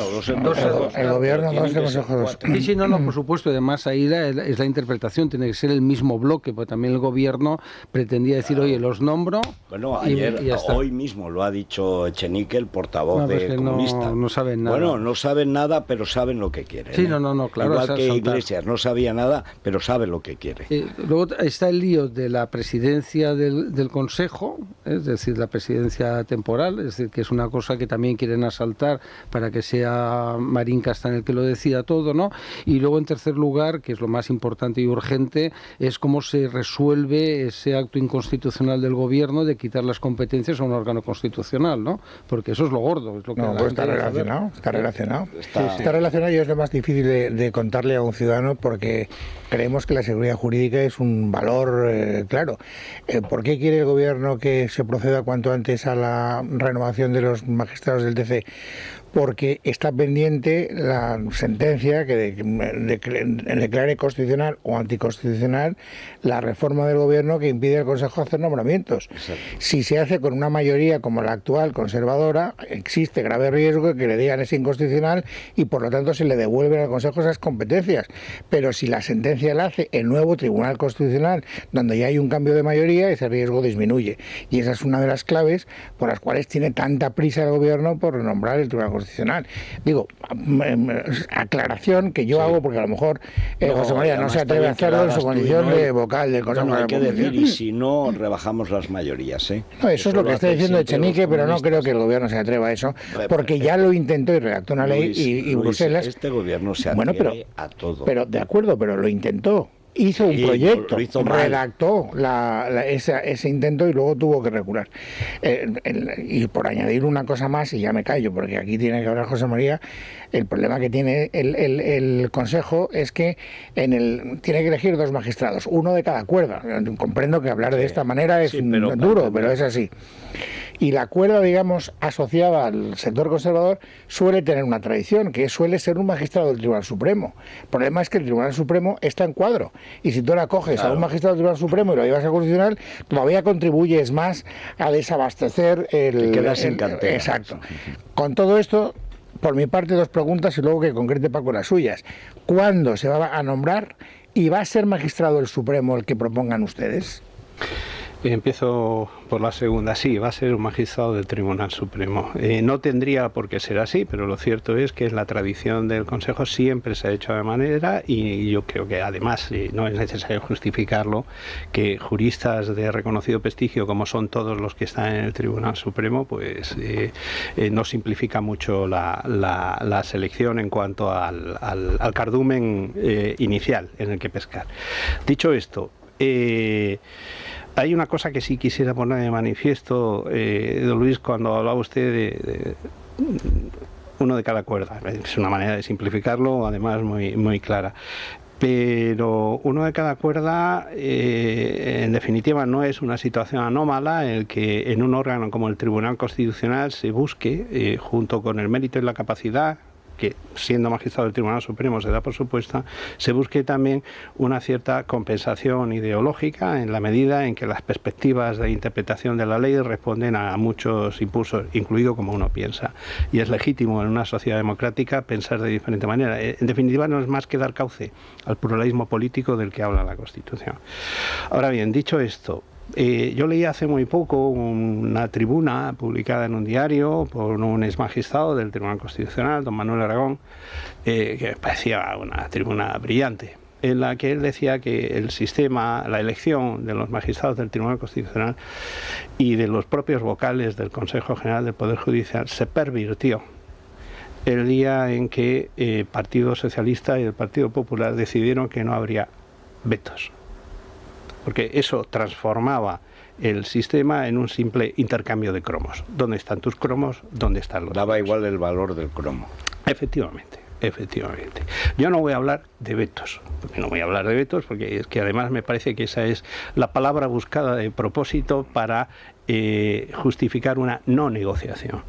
Speaker 4: el Gobierno, 2 el Consejo, 2.
Speaker 5: Sí, no, por supuesto. Además, ahí es la interpretación. Tiene que ser el mismo bloque, porque también el Gobierno pretendía decir: oye, los nombro.
Speaker 1: Bueno, ayer, hoy mismo lo ha dicho Echenique, el portavoz de comunista.
Speaker 5: No saben nada.
Speaker 1: Bueno, no saben nada, pero saben lo que quieren.
Speaker 5: Sí, no, claro.
Speaker 1: Igual que Iglesias, no sabía nada, pero sabe lo que quiere.
Speaker 5: Luego está el lío de la presidencia del Consejo, es decir, la presidencia temporal, es decir, que es una cosa que también quieren asaltar para que sea Marín Castaner el que lo decida todo, ¿no? Y luego, en tercer lugar, que es lo más importante y urgente, es cómo se resuelve ese acto inconstitucional del Gobierno de quitar las competencias a un órgano constitucional, ¿no? Porque eso es lo gordo. Es lo que
Speaker 4: pues está relacionado. Está relacionado y es lo más difícil de contarle a un ciudadano, porque creemos que la seguridad jurídica es un valor claro. ¿Por qué quiere el Gobierno que se proceda cuanto antes a la renovación de los magistrados del TC? Porque está pendiente la sentencia que declare constitucional o anticonstitucional la reforma del Gobierno que impide al Consejo hacer nombramientos. Exacto. Si se hace con una mayoría como la actual, conservadora, existe grave riesgo de que le digan es inconstitucional y por lo tanto se le devuelven al Consejo esas competencias. Pero si la sentencia la hace el nuevo Tribunal Constitucional, donde ya hay un cambio de mayoría, ese riesgo disminuye. Y esa es una de las claves por las cuales tiene tanta prisa el Gobierno por renombrar el Tribunal Constitucional. Digo, aclaración que yo hago, porque a lo mejor José María no se atreve a hacerlo en su condición de vocal del Consejo.
Speaker 1: Hay que decir, y si no, rebajamos las mayorías, ¿eh?
Speaker 4: No, eso es lo que está diciendo Echenique, pero no creo que el Gobierno se atreva a eso, porque ya lo intentó y redactó una ley y Bruselas...
Speaker 1: Este Gobierno se atreve a todo.
Speaker 4: Pero de acuerdo, pero lo intentó. hizo un proyecto,
Speaker 1: lo hizo mal.
Speaker 4: redactó ese intento y luego tuvo que recular. Y por añadir una cosa más, y ya me callo, porque aquí tiene que hablar José María, el problema que tiene el Consejo es que tiene que elegir 2 magistrados, uno de cada cuerda. Comprendo que hablar de esta manera es duro, pero es así. Y la cuerda, digamos, asociada al sector conservador suele tener una tradición, que suele ser un magistrado del Tribunal Supremo. El problema es que el Tribunal Supremo está en cuadro. Y si tú la coges a un magistrado del Tribunal Supremo y lo llevas a Constitucional, todavía contribuyes más a desabastecer el...
Speaker 1: Te quedas sin cartera.
Speaker 4: Exacto. Con todo esto, por mi parte, 2 preguntas y luego que concrete Paco las suyas. ¿Cuándo se va a nombrar y va a ser magistrado el Supremo el que propongan ustedes?
Speaker 3: Empiezo por la segunda. Sí, va a ser un magistrado del Tribunal Supremo. No tendría por qué ser así, pero lo cierto es que la tradición del Consejo siempre se ha hecho de manera, y yo creo que además no es necesario justificarlo, que juristas de reconocido prestigio, como son todos los que están en el Tribunal Supremo, pues no simplifica mucho la selección en cuanto al cardumen inicial en el que pescar. Dicho esto, hay una cosa que sí quisiera poner de manifiesto, don Luis, cuando hablaba usted de uno de cada cuerda. Es una manera de simplificarlo, además muy clara. Pero uno de cada cuerda, en definitiva, no es una situación anómala en el que en un órgano como el Tribunal Constitucional se busque, junto con el mérito y la capacidad, que siendo magistrado del Tribunal Supremo se da por supuesta, se busque también una cierta compensación ideológica en la medida en que las perspectivas de interpretación de la ley responden a muchos impulsos, incluido como uno piensa. Y es legítimo en una sociedad democrática pensar de diferente manera. En definitiva, no es más que dar cauce al pluralismo político del que habla la Constitución. Ahora bien, dicho esto, yo leí hace muy poco una tribuna publicada en un diario por un ex magistrado del Tribunal Constitucional, don Manuel Aragón, que me parecía una tribuna brillante, en la que él decía que el sistema, la elección de los magistrados del Tribunal Constitucional y de los propios vocales del Consejo General del Poder Judicial se pervirtió el día en que el Partido Socialista y el Partido Popular decidieron que no habría vetos, porque eso transformaba el sistema en un simple intercambio de cromos. ¿Dónde están tus cromos? ¿Dónde están los
Speaker 1: Daba
Speaker 3: míos?
Speaker 1: igual el valor del cromo.
Speaker 3: Efectivamente. Yo no voy a hablar de vetos, porque es que además me parece que esa es la palabra buscada de propósito para justificar una no negociación.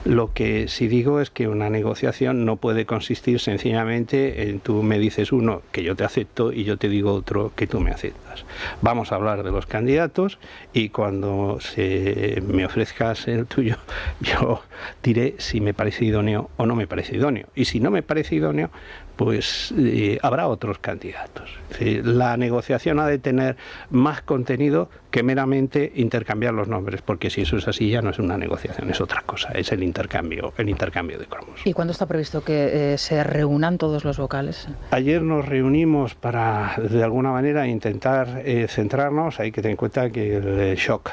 Speaker 3: Lo que sí digo es que una negociación no puede consistir sencillamente en tú me dices uno que yo te acepto y yo te digo otro que tú me aceptas. Vamos a hablar de los candidatos y cuando me ofrezcas el tuyo, yo diré si me parece idóneo o no me parece idóneo. Y si no me parece idóneo, pues habrá otros candidatos. La negociación ha de tener más contenido que meramente intercambiar los nombres, porque si eso es así ya no es una negociación, es otra cosa, es el intercambio de cromos.
Speaker 6: ¿Y cuándo está previsto que se reúnan todos los vocales?
Speaker 3: Ayer nos reunimos para, de alguna manera, intentar centrarnos. Hay que tener en cuenta que el shock...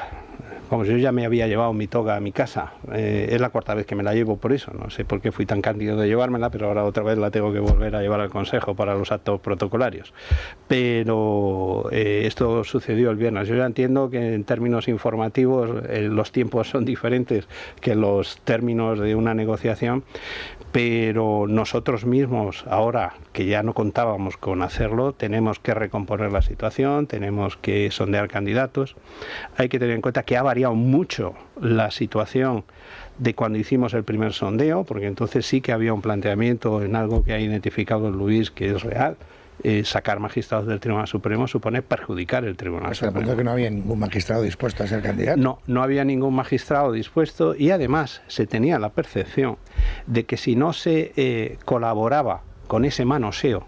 Speaker 3: Vamos, yo ya me había llevado mi toga a mi casa, es la 4ª vez que me la llevo por eso, no sé por qué fui tan cándido de llevármela, pero ahora otra vez la tengo que volver a llevar al Consejo para los actos protocolarios. Pero esto sucedió el viernes. Yo ya entiendo que en términos informativos los tiempos son diferentes que los términos de una negociación, pero nosotros mismos, ahora que ya no contábamos con hacerlo, tenemos que recomponer la situación, tenemos que sondear candidatos. Hay que tener en cuenta que ha variado mucho la situación de cuando hicimos el primer sondeo, porque entonces sí que había un planteamiento en algo que ha identificado Luis que es real. Sacar magistrados del Tribunal Supremo supone perjudicar el Tribunal Supremo.
Speaker 4: Pues que no había ningún magistrado dispuesto a ser candidato.
Speaker 3: No había ningún magistrado dispuesto, y además se tenía la percepción de que si no se colaboraba con ese manoseo,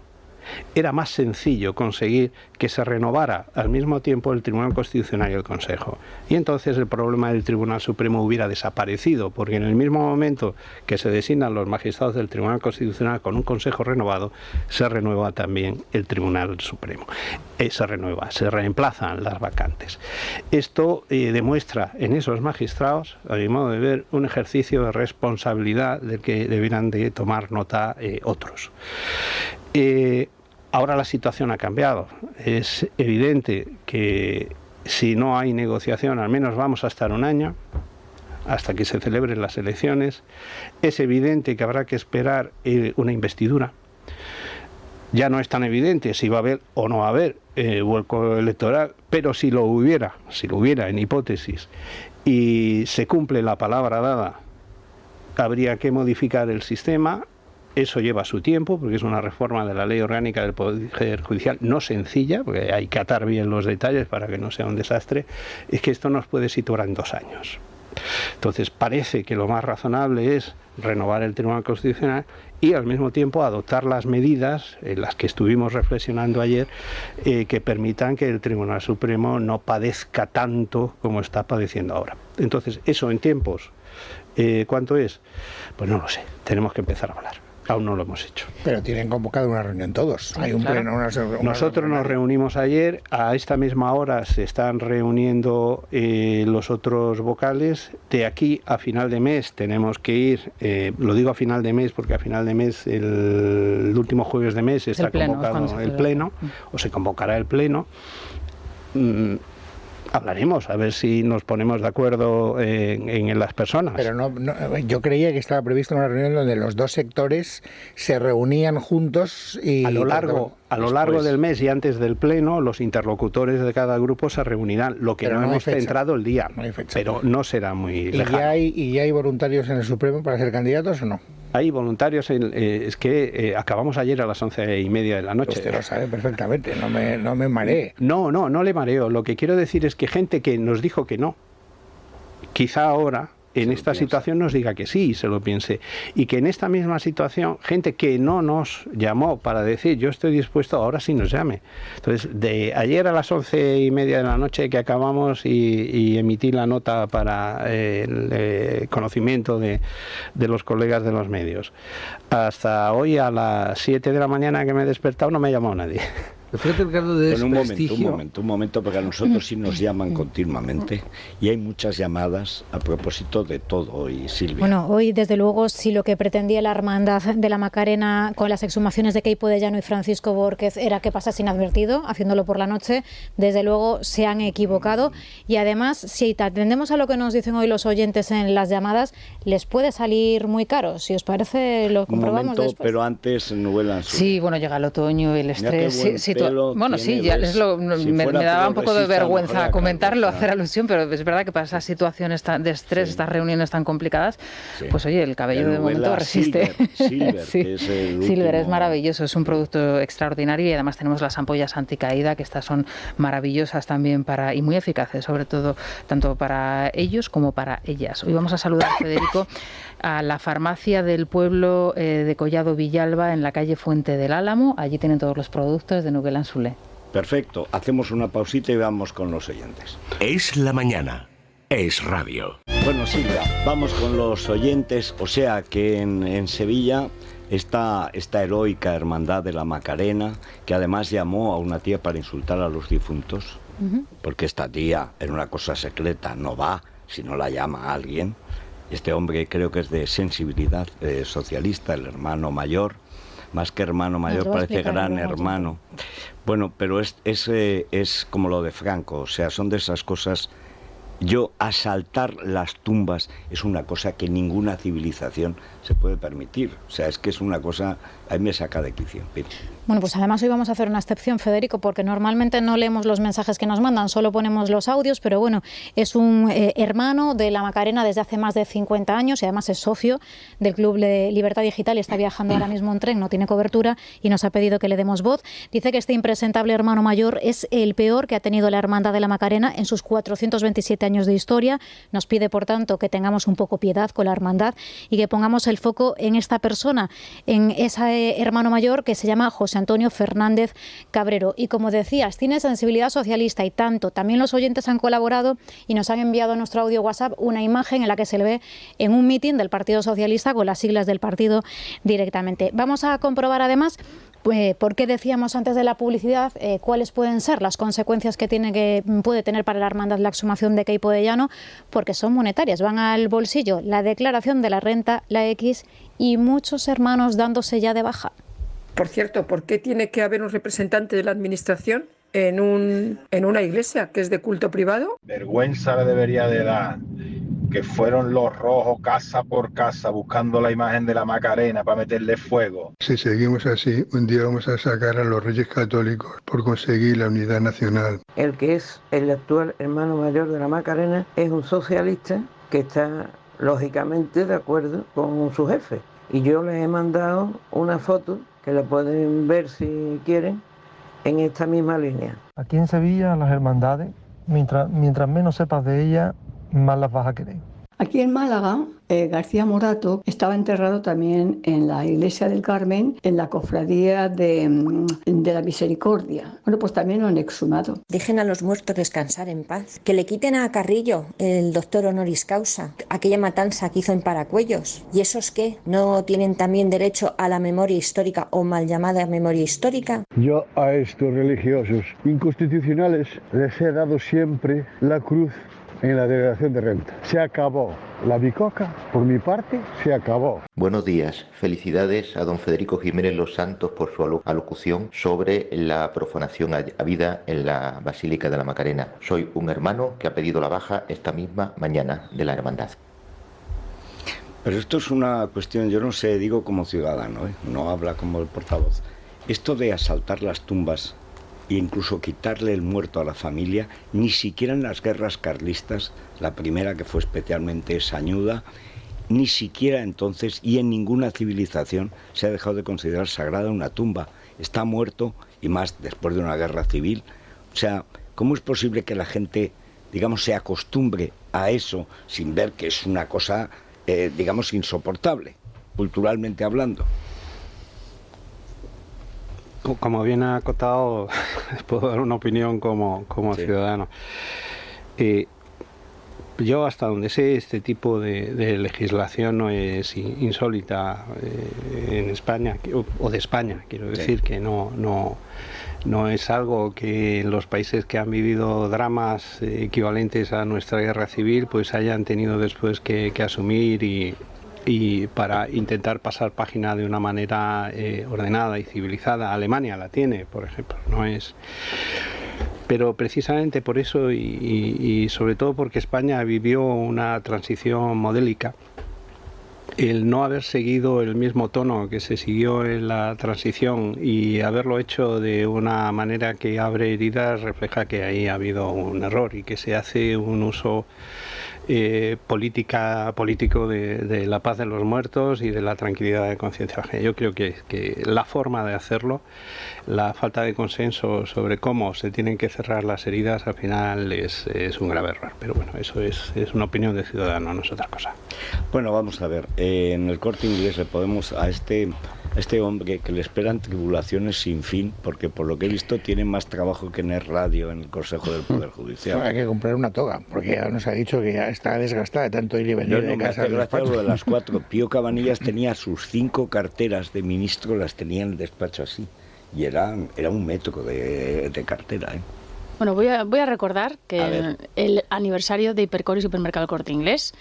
Speaker 3: era más sencillo conseguir que se renovara al mismo tiempo el Tribunal Constitucional y el Consejo. Y entonces el problema del Tribunal Supremo hubiera desaparecido, porque en el mismo momento que se designan los magistrados del Tribunal Constitucional con un Consejo renovado, se renueva también el Tribunal Supremo. Se reemplazan las vacantes. Esto demuestra en esos magistrados, a mi modo de ver, un ejercicio de responsabilidad del que deberán de tomar nota otros. Ahora la situación ha cambiado. Es evidente que si no hay negociación, al menos vamos a estar un año hasta que se celebren las elecciones. Es evidente que habrá que esperar una investidura. Ya no es tan evidente si va a haber o no va a haber vuelco electoral, pero si lo hubiera en hipótesis, y se cumple la palabra dada, habría que modificar el sistema. Eso lleva su tiempo, porque es una reforma de la Ley Orgánica del Poder Judicial no sencilla, porque hay que atar bien los detalles para que no sea un desastre. Es que esto nos puede situar en 2 años. Entonces parece que lo más razonable es renovar el Tribunal Constitucional y al mismo tiempo adoptar las medidas en las que estuvimos reflexionando ayer, que permitan que el Tribunal Supremo no padezca tanto como está padeciendo ahora. Entonces eso en tiempos, ¿cuánto es? Pues no lo sé, tenemos que empezar a hablar. Aún no lo hemos hecho.
Speaker 4: Pero tienen convocado una reunión todos. Hay un pleno.
Speaker 3: Nosotros nos reunimos ayer. A esta misma hora se están reuniendo los otros vocales. De aquí a final de mes tenemos que ir. Lo digo a final de mes porque a final de mes, el último jueves de mes, está convocado el pleno, o se convocará el pleno. Hablaremos, a ver si nos ponemos de acuerdo en las personas.
Speaker 4: Pero no, yo creía que estaba prevista una reunión donde los 2 sectores se reunían juntos y... A lo largo del mes y antes del pleno, los interlocutores de cada grupo se reunirán. Lo que no hemos centrado el día, pero no será muy lejano. ¿Y ya hay voluntarios en el Supremo para ser candidatos o no?
Speaker 3: Hay voluntarios, es que acabamos ayer a las 11:30 de la noche.
Speaker 4: Usted lo sabe perfectamente, no me mareé.
Speaker 3: No le mareo. Lo que quiero decir es que gente que nos dijo que no, quizá ahora en esta situación nos diga que sí y se lo piense. Y que en esta misma situación, gente que no nos llamó para decir yo estoy dispuesto, ahora sí nos llame. Entonces, de ayer a las 11:30 de la noche que acabamos y emití la nota para el conocimiento de los colegas de los medios, hasta hoy a las 7 de la mañana que me he despertado no me ha llamado nadie.
Speaker 1: Un momento, porque a nosotros sí nos llaman continuamente y hay muchas llamadas a propósito de todo hoy, Silvia.
Speaker 7: Bueno, hoy desde luego si lo que pretendía la Hermandad de la Macarena con las exhumaciones de Queipo de Llano y Francisco Borquez era que pasase inadvertido, haciéndolo por la noche, desde luego se han equivocado y además si atendemos a lo que nos dicen hoy los oyentes en las llamadas, les puede salir muy caro. Si os parece lo comprobamos después.
Speaker 1: Pero antes Nubel.
Speaker 6: Sí, bueno, llega el otoño, el estrés. Bueno, sí, ya me daba un poco de vergüenza comentarlo, hacer alusión, pero es verdad que para esas situaciones de estrés, estas reuniones tan complicadas, pues oye, el cabello de momento resiste. Silver es maravilloso, es un producto extraordinario y además tenemos las ampollas anticaída, que estas son maravillosas también y muy eficaces, sobre todo tanto para ellos como para ellas. Hoy vamos a saludar a Federico a la farmacia del pueblo de Collado Villalba, en la calle Fuente del Álamo. Allí tienen todos los productos de Nubel Anzulé.
Speaker 1: Perfecto, hacemos una pausita y vamos con los oyentes.
Speaker 8: Es la mañana, es radio.
Speaker 1: Bueno, Silvia, vamos con los oyentes. O sea que en Sevilla está esta heroica hermandad de la Macarena, que además llamó a una tía para insultar a los difuntos, porque esta tía en una cosa secreta no va si no la llama a alguien. Este hombre creo que es de sensibilidad socialista, el hermano mayor, más que hermano mayor, parece gran hermano. Bueno, pero es como lo de Franco, o sea, son de esas cosas. Asaltar las tumbas es una cosa que ninguna civilización se puede permitir. O sea, es que es una cosa, a mí me saca de quicio.
Speaker 7: Bueno, pues además hoy vamos a hacer una excepción, Federico, porque normalmente no leemos los mensajes que nos mandan, solo ponemos los audios, pero bueno, es un hermano de la Macarena desde hace más de 50 años y además es socio del Club de Libertad Digital y está viajando ahora mismo en tren, no tiene cobertura y nos ha pedido que le demos voz. Dice que este impresentable hermano mayor es el peor que ha tenido la Hermandad de la Macarena en sus 427 años de historia. Nos pide, por tanto, que tengamos un poco piedad con la hermandad y que pongamos el foco en esta persona, en ese hermano mayor que se llama José Antonio Fernández Cabrero. Y como decías, tiene sensibilidad socialista y tanto. También los oyentes han colaborado y nos han enviado a nuestro audio WhatsApp una imagen en la que se le ve en un mitin del Partido Socialista con las siglas del partido directamente. Vamos a comprobar además por qué decíamos antes de la publicidad cuáles pueden ser las consecuencias que puede tener para la hermandad la exhumación de Queipo de Llano, porque son monetarias, van al bolsillo, la declaración de la renta, la X y muchos hermanos dándose ya de baja.
Speaker 9: Por cierto, ¿por qué tiene que haber un representante de la administración en una iglesia que es de culto privado?
Speaker 10: Vergüenza le debería de dar que fueron los rojos casa por casa buscando la imagen de la Macarena para meterle fuego.
Speaker 11: Si seguimos así, un día vamos a sacar a los Reyes Católicos por conseguir la unidad nacional.
Speaker 12: El que es el actual hermano mayor de la Macarena es un socialista que está lógicamente de acuerdo con su jefe. Y yo les he mandado una foto que la pueden ver si quieren en esta misma línea.
Speaker 13: Aquí en Sevilla las hermandades, mientras menos sepas de ellas, más las vas a querer.
Speaker 14: Aquí en Málaga, García Morato estaba enterrado también en la iglesia del Carmen, en la cofradía de la Misericordia. Bueno, pues también lo han exhumado.
Speaker 15: Dejen a los muertos descansar en paz. Que le quiten a Carrillo, el doctor honoris causa, aquella matanza que hizo en Paracuellos. ¿Y esos qué? ¿No tienen también derecho a la memoria histórica o mal llamada memoria histórica?
Speaker 16: Yo a estos religiosos inconstitucionales les he dado siempre la cruz en la declaración de renta. Se acabó la bicoca, por mi parte, se acabó.
Speaker 17: Buenos días, felicidades a don Federico Jiménez Los Santos por su alocución sobre la profanación habida en la Basílica de la Macarena. Soy un hermano que ha pedido la baja esta misma mañana de la hermandad.
Speaker 1: Pero esto es una cuestión, yo no sé, digo como ciudadano, no habla como el portavoz. Esto de asaltar las tumbas e incluso quitarle el muerto a la familia, ni siquiera en las guerras carlistas, la primera que fue especialmente sañuda, ni siquiera entonces y en ninguna civilización se ha dejado de considerar sagrada una tumba. Está muerto, y más después de una guerra civil. O sea, ¿cómo es posible que la gente, digamos, se acostumbre a eso sin ver que es una cosa, digamos, insoportable, culturalmente hablando?
Speaker 3: Como bien ha acotado, puedo dar una opinión como ciudadano. Yo, hasta donde sé, este tipo de legislación no es insólita en España, o de España, quiero decir, que no es algo que en los países que han vivido dramas equivalentes a nuestra guerra civil pues hayan tenido después que asumir y para intentar pasar página de una manera ordenada y civilizada. Alemania la tiene, por ejemplo, no es... Pero precisamente por eso y sobre todo porque España vivió una transición modélica, el no haber seguido el mismo tono que se siguió en la transición y haberlo hecho de una manera que abre heridas refleja que ahí ha habido un error y que se hace un uso político de la paz de los muertos y de la tranquilidad de conciencia ajena. Yo creo que la forma de hacerlo, la falta de consenso sobre cómo se tienen que cerrar las heridas, al final es un grave error. Pero bueno, eso es una opinión de ciudadano, no es otra cosa.
Speaker 1: Bueno, vamos a ver, en el Corte Inglés le podemos a este hombre que le esperan tribulaciones sin fin, porque por lo que he visto tiene más trabajo que en el radio en el Consejo del Poder Judicial.
Speaker 4: Hay que comprar una toga, porque ya nos ha dicho que ya está desgastada de tanto ir y venir de casa.
Speaker 1: Me hace gracia lo de las 4. Pío Cabanillas tenía sus 5 carteras de ministro, las tenía en el despacho así, y era un metro de cartera, ¿eh?
Speaker 18: Bueno, voy a recordar que el aniversario de Hipercor y Supermercado Corte Inglés.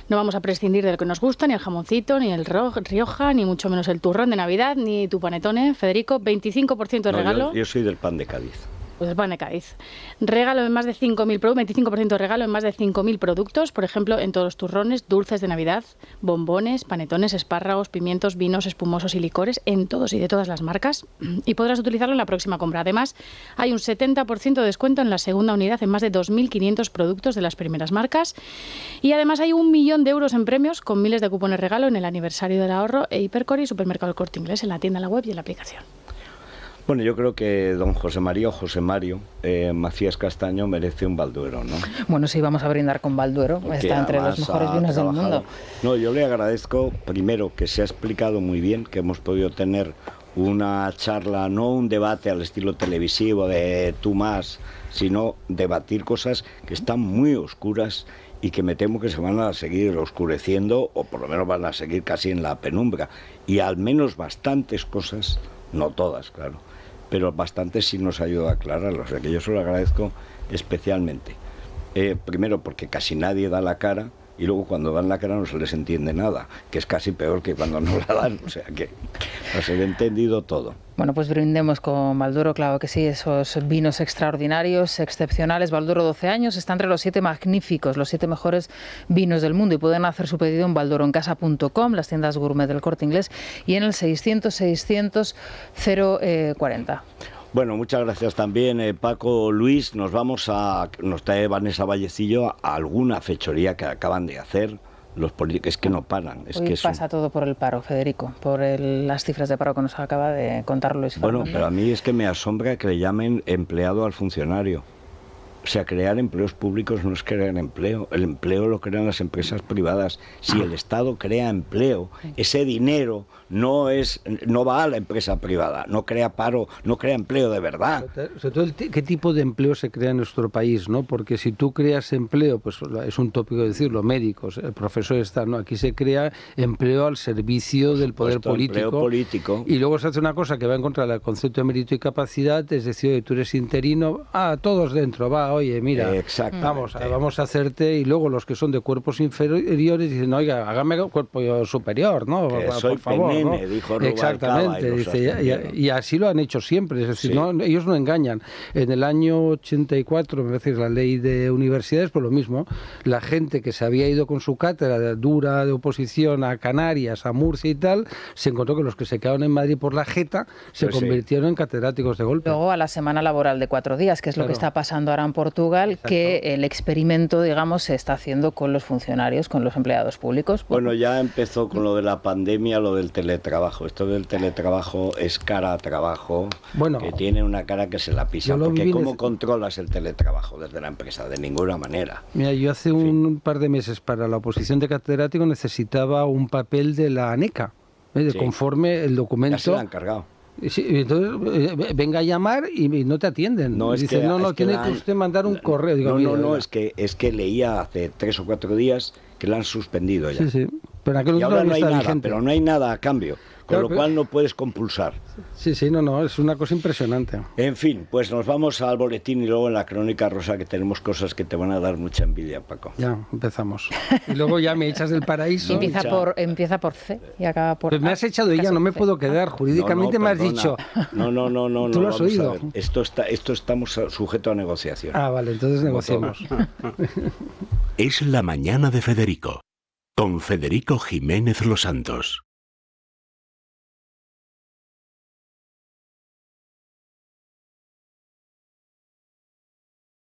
Speaker 18: No vamos a prescindir de lo que nos gusta, ni el jamoncito, ni el Rioja, ni mucho menos el turrón de Navidad, ni tu panetone, Federico. 25% de regalo.
Speaker 1: Yo soy del pan de Cádiz.
Speaker 18: Pues el pan de Cádiz. Regalo en más de 5.000 productos, 25% de regalo en más de 5.000 productos, por ejemplo, en todos los turrones, dulces de Navidad, bombones, panetones, espárragos, pimientos, vinos, espumosos y licores, en todos y de todas las marcas, y podrás utilizarlo en la próxima compra. Además, hay un 70% de descuento en la segunda unidad en más de 2.500 productos de las primeras marcas, y además hay 1 millón de euros en premios con miles de cupones regalo en el aniversario del ahorro e Hipercor y Supermercado Corte Inglés en la tienda, en la web y en la aplicación.
Speaker 1: Bueno, yo creo que don José Mario Macías Castaño merece un Balduero, ¿no?
Speaker 6: Bueno, sí, vamos a brindar con Balduero. Porque está entre los mejores vinos del mundo.
Speaker 1: No, yo le agradezco, primero, que se ha explicado muy bien, que hemos podido tener una charla, no un debate al estilo televisivo de tú más, sino debatir cosas que están muy oscuras y que me temo que se van a seguir oscureciendo, o por lo menos van a seguir casi en la penumbra. Y al menos bastantes cosas, no todas, claro, pero bastante sí nos ayuda a aclararlo, o sea que yo se lo agradezco especialmente. Primero porque casi nadie da la cara y luego cuando dan la cara no se les entiende nada, que es casi peor que cuando no la dan, o sea que no se le ha entendido todo.
Speaker 6: Bueno, pues brindemos con Valduro, claro que sí, esos vinos extraordinarios, excepcionales. Valduro 12 años, está entre los 7 magníficos, los 7 mejores vinos del mundo, y pueden hacer su pedido en valduroencasa.com, las tiendas gourmet del Corte Inglés, y en el 600-600-040.
Speaker 1: Bueno, muchas gracias también, Paco. Luis, nos trae Vanessa Vallecillo a alguna fechoría que acaban de hacer los políticos, es que no paran.
Speaker 6: Hoy pasa todo por el paro, Federico, por las cifras de paro que nos acaba de contar Luis Fernando.
Speaker 1: Bueno, pero a mí es que me asombra que le llamen empleado al funcionario. O sea, crear empleos públicos no es crear empleo. El empleo lo crean las empresas privadas. Si el Estado crea empleo, ese dinero no va a la empresa privada, no crea paro, no crea empleo de verdad.
Speaker 5: Sobre todo, ¿qué tipo de empleo se crea en nuestro país? ¿No? Porque si tú creas empleo, pues es un tópico decirlo, médicos, el profesor está, ¿no? Aquí se crea empleo al servicio del poder político. Y luego se hace una cosa que va en contra del concepto de mérito y capacidad, es decir, oye, tú eres interino, todos dentro, oye, mira, vamos a hacerte, y luego los que son de cuerpos inferiores dicen, oiga, hágame cuerpo superior, ¿no?
Speaker 1: Soy por favor, penene, ¿no? Dijo
Speaker 5: exactamente, dice, y así lo han hecho siempre, es decir, no, ellos no engañan. En el año 84, me parece, la ley de universidades, pues lo mismo, la gente que se había ido con su cátedra dura de oposición a Canarias, a Murcia y tal, se encontró que los que se quedaron en Madrid por la jeta se convirtieron en catedráticos de golpe.
Speaker 6: Luego a la semana laboral de 4 días, que es lo que está pasando ahora en Portugal, que el experimento, digamos, se está haciendo con los funcionarios, con los empleados públicos.
Speaker 1: Bueno, ya empezó con lo de la pandemia, lo del teletrabajo. Esto del teletrabajo es cara a trabajo, que tiene una cara que se la pisa. Porque ¿cómo controlas el teletrabajo desde la empresa? De ninguna manera.
Speaker 5: Mira, yo hace un par de meses para la oposición de catedrático necesitaba un papel de la ANECA, conforme el documento.
Speaker 1: Ya se lo han cargado.
Speaker 5: Sí, entonces venga a llamar y no te atienden. Dicen, tiene que usted mandar un correo. Digo,
Speaker 1: es que leía hace 3 o 4 días que la han suspendido ya.
Speaker 5: Sí. Pero
Speaker 1: y ahora no hay nada, pero no hay nada a cambio. Con lo cual no puedes compulsar.
Speaker 5: Sí, es una cosa impresionante.
Speaker 1: En fin, pues nos vamos al boletín y luego en la crónica rosa, que tenemos cosas que te van a dar mucha envidia, Paco.
Speaker 5: Ya, empezamos. Y luego ya me echas del paraíso.
Speaker 6: Empieza por C y acaba por
Speaker 5: Pues me has echado ella, no me puedo quedar. Jurídicamente me has dicho.
Speaker 1: No.
Speaker 5: ¿Tú lo has oído?
Speaker 1: Esto estamos sujetos a negociación.
Speaker 5: Vale, entonces negociemos.
Speaker 8: Es la mañana de Federico, con Federico Jiménez Los Santos.